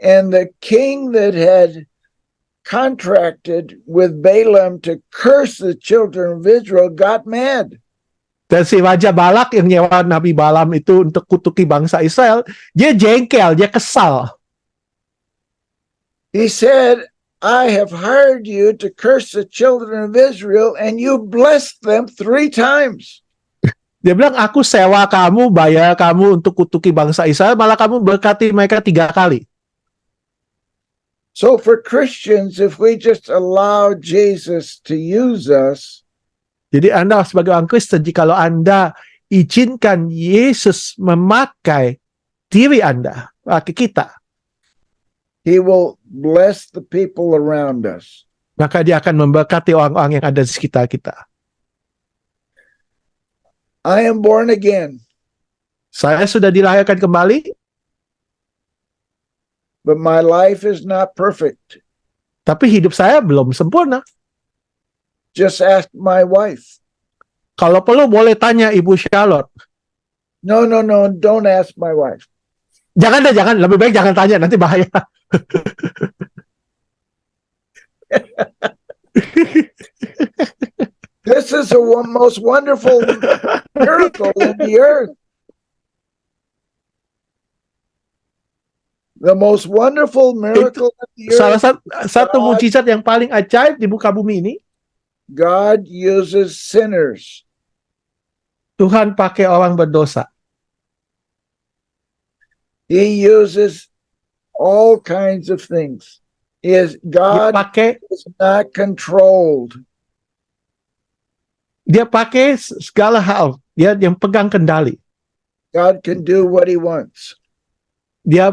And the king that had contracted with Balaam to curse the children of Israel got mad. Dan si Raja Balak yang nyewa Nabi Balaam itu untuk kutuki bangsa Israel, dia jengkel, dia kesal. He said, I have hired you to curse the children of Israel, and you blessed them 3 times. Dia bilang, aku sewa kamu, bayar kamu untuk kutuki bangsa Israel, malah kamu berkati mereka 3 kali. So for Christians, if we just allow Jesus to use us, Jadi Anda sebagai orang Kristen, jikalau Anda izinkan Yesus memakai diri Anda, pakai kita, he will bless the people around us. maka dia akan memberkati orang-orang yang ada di sekitar kita. I am born again, Saya sudah dilahirkan kembali, but my life is not perfect. tapi hidup saya belum sempurna. Just ask my wife. Kalau perlu boleh tanya Ibu Charlotte. No, don't ask my wife. Jangan deh, jangan. Lebih baik jangan tanya, nanti bahaya. This is the most wonderful miracle in the earth. The most wonderful miracle in the Salah earth. satu mujizat yang paling ajaib di muka bumi ini, God uses sinners. Tuhan pakai orang berdosa. He uses all kinds of things. God is not controlled. Dia pakai segala hal. Dia yang pegang kendali. God can do what he wants. Dia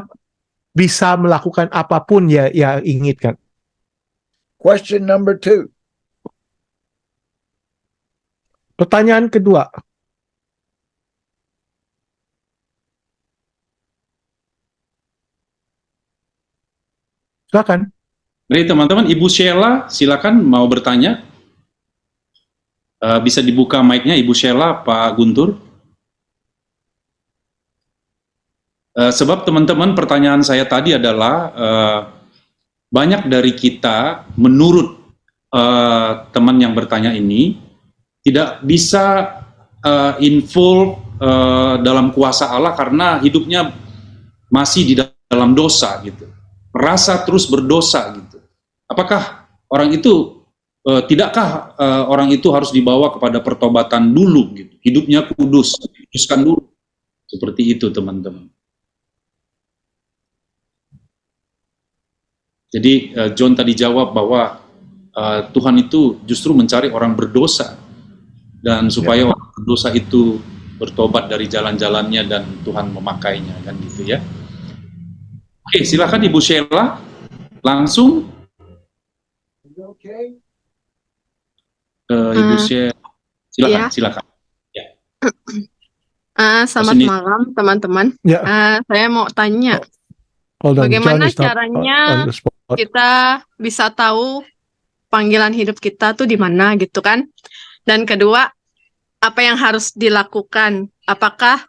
bisa melakukan apapun yang inginkan. Question number 2. Pertanyaan kedua. Silakan. Baik teman-teman, Ibu Sheila silakan mau bertanya. Bisa dibuka mic-nya Ibu Sheila, Pak Guntur. Sebab teman-teman, pertanyaan saya tadi adalah banyak dari kita menurut teman yang bertanya ini tidak bisa involve dalam kuasa Allah karena hidupnya masih di dalam dosa gitu, merasa terus berdosa gitu. Apakah orang itu tidakkah orang itu harus dibawa kepada pertobatan dulu gitu, hidupnya kuduskan dulu, seperti itu teman-teman. Jadi John tadi jawab bahwa Tuhan itu justru mencari orang berdosa dan supaya orang berdosa itu bertobat dari jalan-jalannya dan Tuhan memakainya, kan gitu ya. Oke, silakan Ibu Sheila langsung. Okay. Ibu Sheila, silakan, Iya. silakan. Selamat Maksudnya- malam teman-teman. Ya. Saya mau tanya, Hold on, bagaimana John is not caranya on the spot. kita bisa tahu panggilan hidup kita tuh di mana gitu kan? Dan kedua, apa yang harus dilakukan? Apakah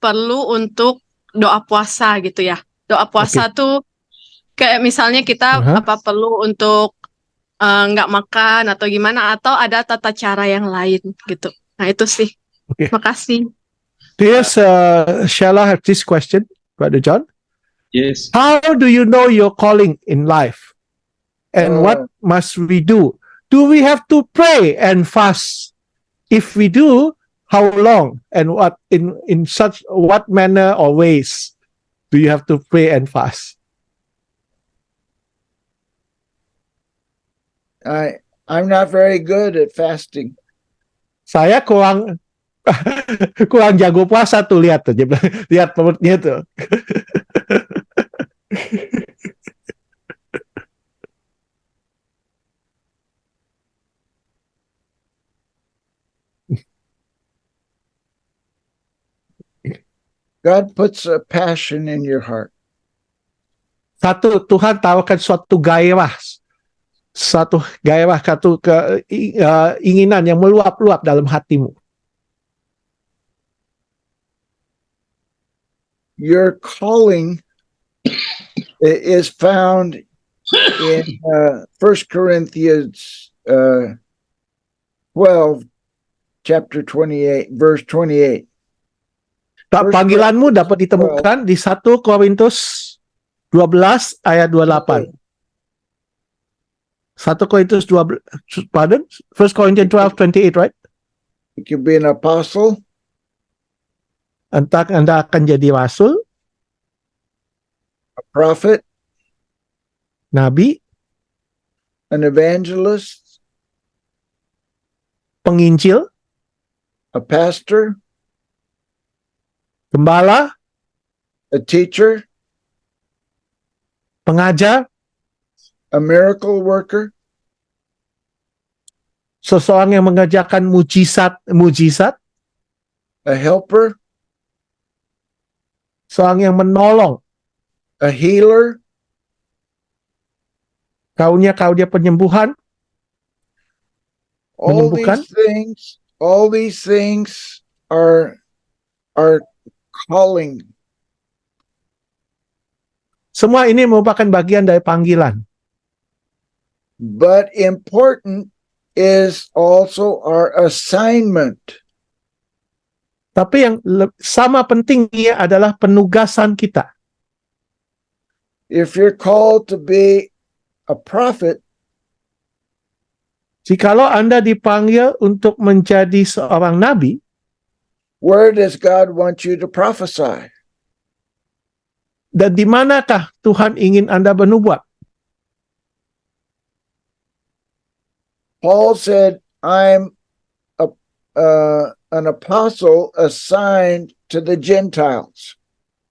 perlu untuk doa puasa gitu ya? Doa puasa tuh kayak misalnya kita apa perlu untuk nggak makan atau gimana? Atau ada tata cara yang lain gitu? Nah itu sih. Oke. Makasih. Yes, shall I have this question, Brother John? Yes. How do you know your calling in life? And Oh. what must we do? Do we have to pray and fast? If we do, how long? And what in such what manner or ways? do you have to pray and fast? I'm not very good at fasting. Saya kurang kurang jago puasa tuh, lihat tuh, dia bilang, lihat perutnya tuh. God puts a passion in your heart. Satu, Tuhan tawarkan suatu gairah, satu keinginan yang meluap-luap dalam hatimu. Your calling is found in 1 Corinthians 12, chapter 28, verse 28. Panggilanmu dapat ditemukan di 1 Korintus 12 ayat 28. 1 Korintus 12, pardon? 1 Corinthians 12:28, right? You can be an apostle, Entah Anda akan jadi rasul, a prophet, nabi, an evangelist, penginjil, a pastor, gembala, a teacher, pengajar, a miracle worker, seseorang yang mengerjakan mujizat, a helper, seorang yang menolong, a healer, kaunya penyembuhan, menyembuhkan. all these things are calling. Semua ini merupakan bagian dari panggilan. But important is also our assignment. Tapi yang sama pentingnya adalah penugasan kita. If you're called to be a prophet, Jikalau Anda dipanggil untuk menjadi seorang nabi, where does God want you to prophesy? dan di manakah Tuhan ingin Anda bernubuat? Paul said, I'm an apostle assigned to the Gentiles.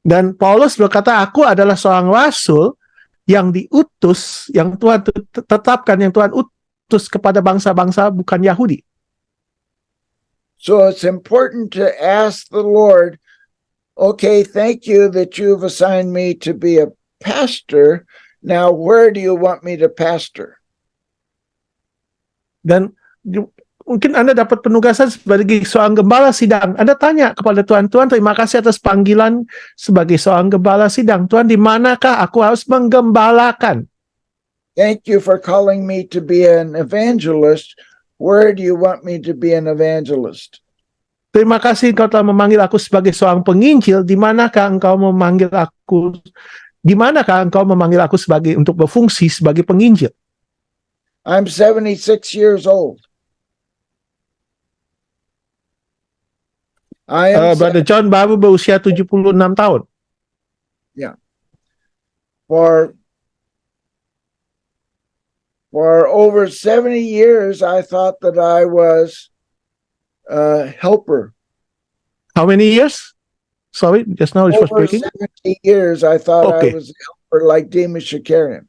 Dan Paulus berkata, aku adalah seorang rasul yang diutus, yang Tuhan tetapkan, yang Tuhan utus kepada bangsa-bangsa bukan Yahudi. So it's important to ask the Lord, okay, thank you that you've assigned me to be a pastor. Now, where do you want me to pastor? Dan mungkin Anda dapat penugasan sebagai seorang gembala sidang. Anda tanya kepada Tuhan, Tuhan, terima kasih atas panggilan sebagai seorang gembala sidang. Tuhan, di manakah aku harus menggembalakan? Thank you for calling me to be an evangelist. Where do you want me to be an evangelist? Terima kasih Engkau telah memanggil aku sebagai seorang penginjil. Di manakah Engkau memanggil aku sebagai untuk berfungsi sebagai penginjil? I'm 76 years old. Brother John baru berusia 76 tahun. For over 70 years, I thought that I was a helper. How many years? Sorry, just now it was Over breaking. 70 years, I thought Okay. I was a helper like Demas Shakarian.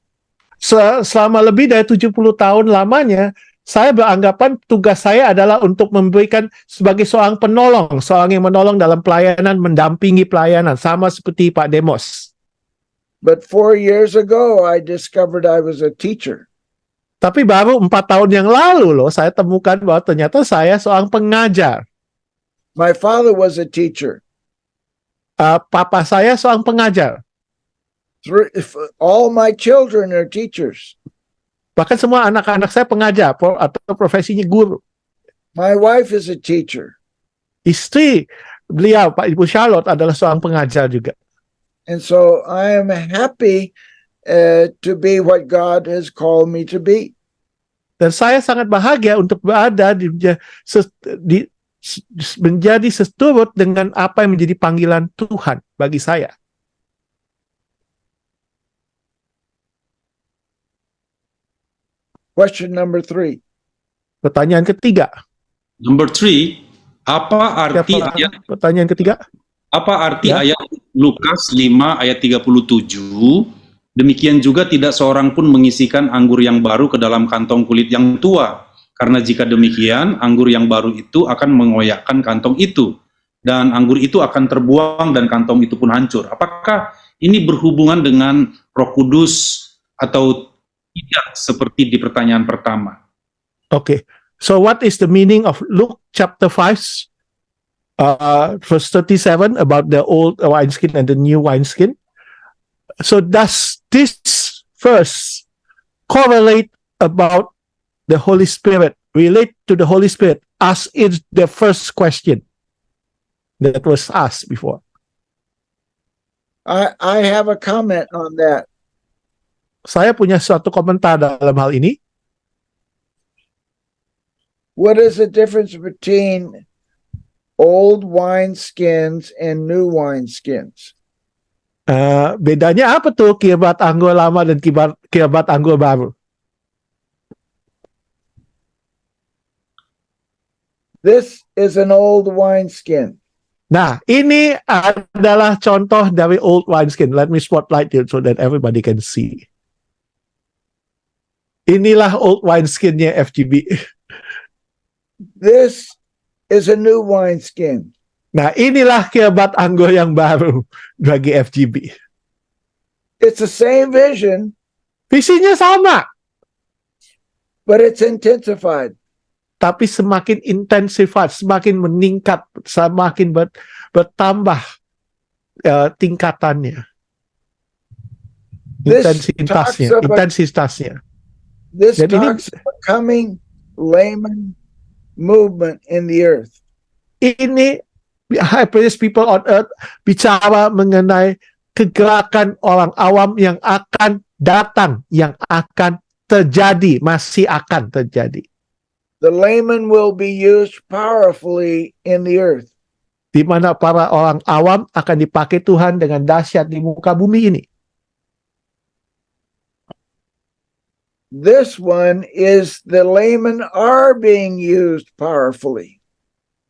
Selama lebih dari 70 tahun lamanya, saya beranggapan tugas saya adalah untuk memberikan sebagai seorang penolong, seorang yang menolong dalam pelayanan, mendampingi pelayanan, sama seperti Pak Demos. But 4 years ago, I discovered I was a teacher. Tapi baru 4 tahun yang lalu loh, saya temukan bahwa ternyata saya seorang pengajar. My father was a teacher. Papa saya seorang pengajar. All my children are teachers. Bahkan semua anak-anak saya pengajar atau profesinya guru. My wife is a teacher. Istri beliau, Pak Ibu Charlotte, adalah seorang pengajar juga. And so I am happy to be what God has called me to be. Dan saya sangat bahagia untuk berada menjadi seturut dengan apa yang menjadi panggilan Tuhan bagi saya. Question number 3. Pertanyaan ketiga. Number 3, apa arti ayat Pertanyaan ketiga. Ya. ayat Lukas 5 ayat 37? Demikian juga tidak seorang pun mengisikan anggur yang baru ke dalam kantong kulit yang tua. Karena jika demikian, anggur yang baru itu akan mengoyakkan kantong itu. Dan anggur itu akan terbuang dan kantong itu pun hancur. Apakah ini berhubungan dengan Roh Kudus atau tidak seperti di pertanyaan pertama? Okay. So what is the meaning of Luke chapter 5, verse 37 about the old wineskin and the new wineskin? So does this verse correlate about the Holy Spirit, relate to the Holy Spirit, as is the first question that was asked before? I have a comment on that. Saya punya suatu komentar dalam hal ini. What is the difference between old wineskins and new wineskins? Bedanya apa tuh kirbat anggur lama dan kirbat anggur baru? This is an old wineskin. Nah, ini adalah contoh dari old wineskin. Let me spotlight it so that everybody can see. Inilah old wineskinnya FGB. This is a new wineskin. Nah, inilah kirbat anggur yang baru bagi FGB. It's the same vision, Visinya sama, but it's intensified. tapi semakin intensifat, semakin meningkat, semakin bertambah tingkatannya. This talks Intensitasnya. This Jadi ini- talks about coming layman movement in the earth. Ini high priest people on earth bicara mengenai kegerakan orang awam yang akan datang, yang akan terjadi, masih akan terjadi. The layman will be used powerfully in the earth. Di mana para orang awam akan dipakai Tuhan dengan dahsyat di muka bumi ini. This one is the laymen are being used powerfully.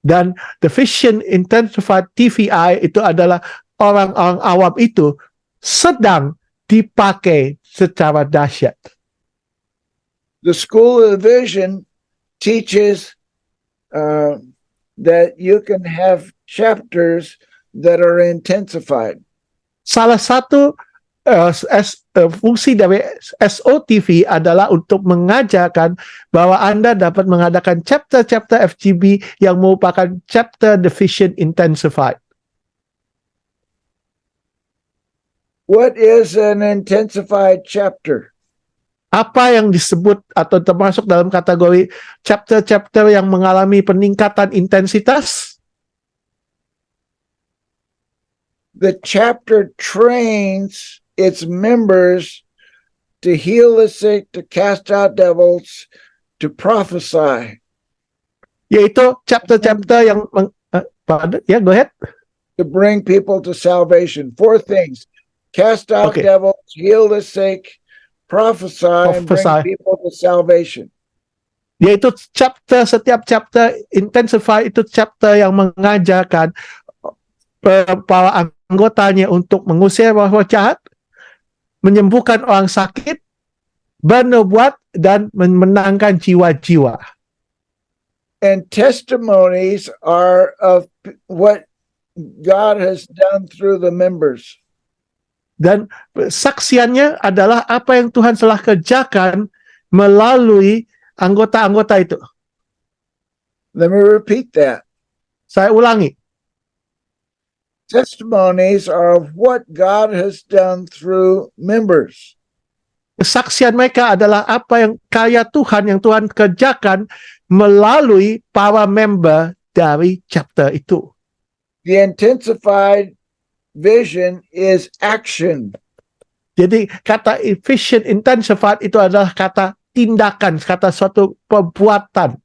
Dan the Vision Intensified TVI itu adalah orang-orang awam itu sedang dipakai secara dahsyat. The School of the Vision teaches that you can have chapters that are intensified. Salah satu fungsi dari SOTV adalah untuk mengajarkan bahwa Anda dapat mengadakan chapter-chapter FGB yang merupakan chapter the Vision Intensified. What is an intensified chapter? Apa yang disebut atau termasuk dalam kategori chapter-chapter yang mengalami peningkatan intensitas? The chapter trains its members to heal the sick, to cast out devils, to prophesy, Yaitu chapter-chapter yang ya, go ahead. to bring people to salvation. 4 things: cast out Okay. devils, heal the sick, prophesy, and bring Prophesy. people to salvation. Yaitu setiap chapter intensify itu chapter yang mengajarkan para anggotanya untuk mengusir roh jahat, menyembuhkan orang sakit, bernubuat, dan memenangkan jiwa-jiwa. And testimonies are of what God has done through the members. Dan saksiannya adalah apa yang Tuhan telah kerjakan melalui anggota-anggota itu. Let me repeat that. Saya ulangi. Testimonies are of what God has done through members. Kesaksian mereka adalah apa yang karya Tuhan yang Tuhan kerjakan melalui para member dari chapter itu. The intensified vision is action. Jadi kata Vision Intensified itu adalah kata tindakan, kata suatu perbuatan,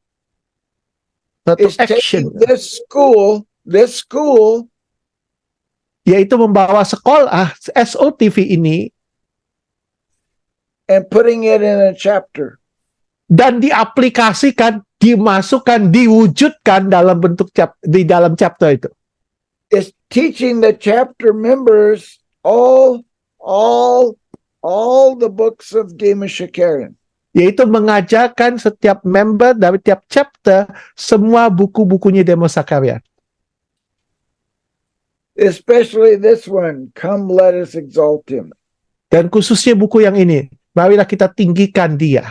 suatu It's action, taking this school, yaitu membawa sekolah SOTV ini and putting it in a chapter. dan diaplikasikan, dimasukkan, diwujudkan dalam bentuk di dalam chapter itu. It's teaching the chapter members all the books of Demas Shakarian. Yaitu mengajarkan setiap member dari tiap chapter semua buku-bukunya Demos Sakarian. Especially this one, Come Let Us Exalt Him. Dan khususnya buku yang ini, marilah kita tinggikan dia.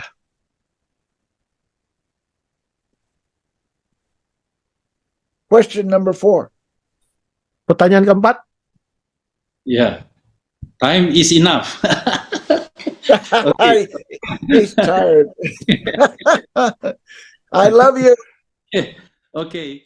Question number 4. Pertanyaan keempat, Yeah. Time is enough. Okay. He's tired. I love you. Okay.